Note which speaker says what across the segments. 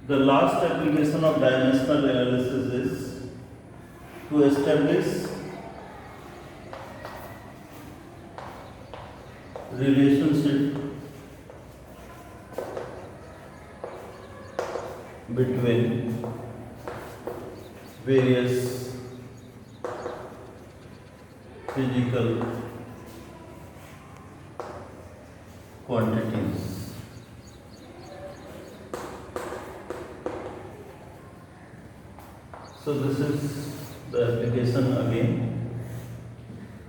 Speaker 1: The last application of dimensional analysis is to establish relationship between various physical quantities. So this is the application again.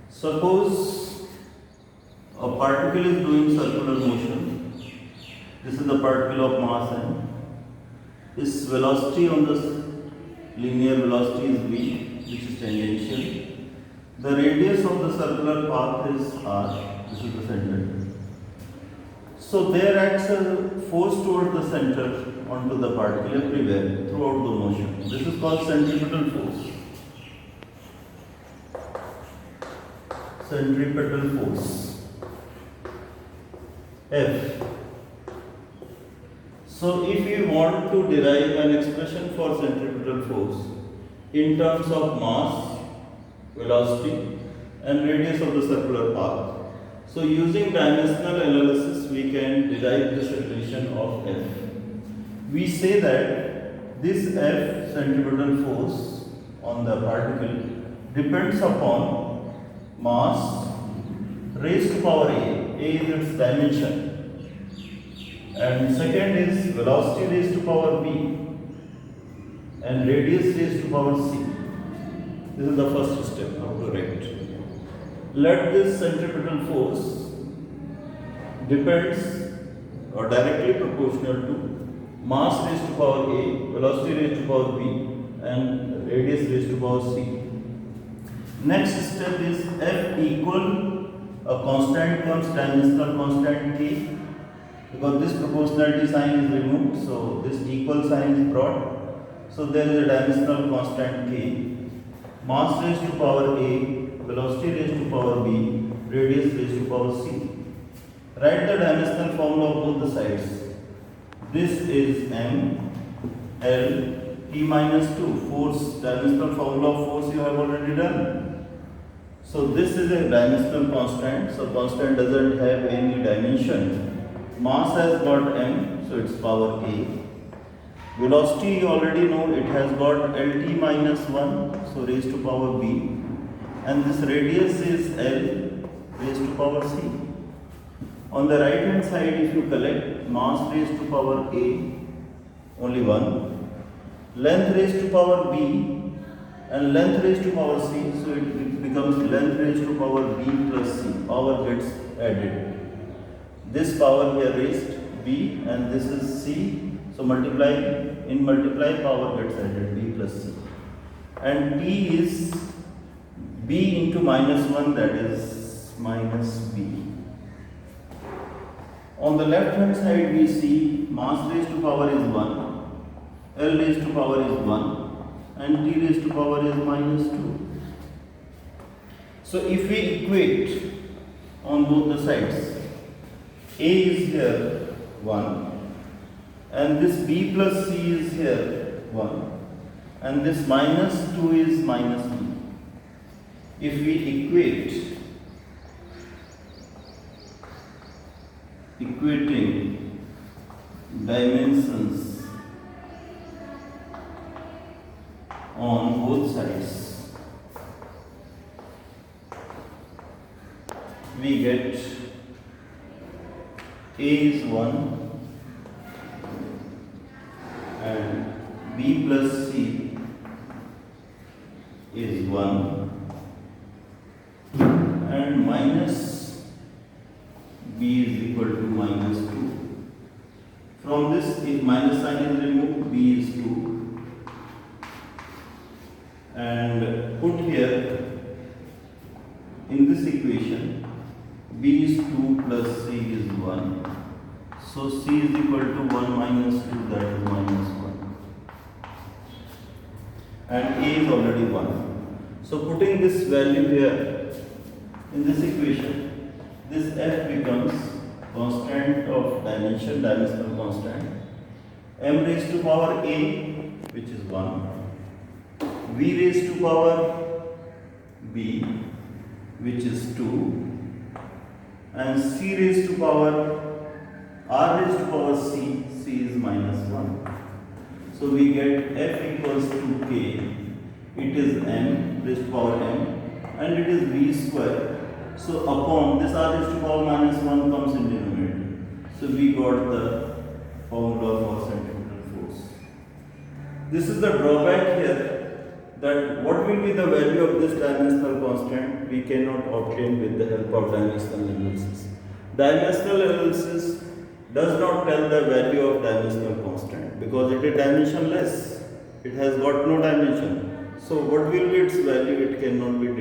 Speaker 1: Suppose a particle is doing circular motion. This is the particle of mass m. Its velocity on the linear velocity is v, which is tangential. The radius of the circular path is r. This is the center. So there acts a force towards the center onto the particle everywhere throughout the motion. This is called centripetal force. Centripetal force. F. So if we want to derive an expression for centripetal force in terms of mass, velocity and radius of the circular path, so using dimensional analysis we can derive this equation of F. We say that this F, centripetal force on the particle, depends upon mass raised to power A. A is its dimension. And second is velocity raised to power B and radius raised to power C. This is the first step, how to write. Let this centripetal force depends or directly proportional to mass raised to power A, velocity raised to power B and radius raised to power C. Next step is F equal a constant comes, dimensional constant K. Because this proportionality sign is removed, so this equal sign is brought. So there is a dimensional constant K. Mass raised to power A, velocity raised to power B, radius raised to power C. Write the dimensional formula of both the sides. This is M, L, T minus 2. Force, dimensional formula of force you have already done. So this is a dimensional constant. So constant doesn't have any dimension. Mass has got m, so it's power a. Velocity you already know, it has got lt minus 1, so raised to power b. And this radius is l raised to power c. On the right hand side, if you collect mass raised to power a, only 1, length raised to power b, and length raised to power c, so it becomes length raised to power b plus c. Power gets added. This power here raised b and this is c, so multiply power gets added b plus c. And t is b into minus 1, that is minus b. On the left hand side we see mass raised to power is 1, L raised to power is 1 and t raised to power is minus 2. So if we equate on both the sides, A is here 1 and this B plus C is here 1 and this minus 2 is minus B. If we equating dimensions on both sides, we get A is 1 and B plus C is 1 and minus B is equal to minus 2. From this, if minus sign is removed, B is 2 and put here in this equation B is 2 plus C is 1. So C is equal to 1 minus 2, that is minus 1. And A is already 1. So putting this value here in this equation, this F becomes constant of dimension, dimensional constant. m raised to power a, which is 1, v raised to power b, which is 2, and c raised to power r raised to power c is minus 1. So we get f equals to k, it is m raised to power m, and it is v square. So upon this r raised to power minus 1 comes in denominator. So we got the formula for centrifugal force. This is the drawback here, that what will be the value of this dimensional constant we cannot obtain with the help of dimensional analysis. Dimensional analysis does not tell the value of dimensional constant because it is dimensionless. It has got no dimension. So what will be its value? It cannot be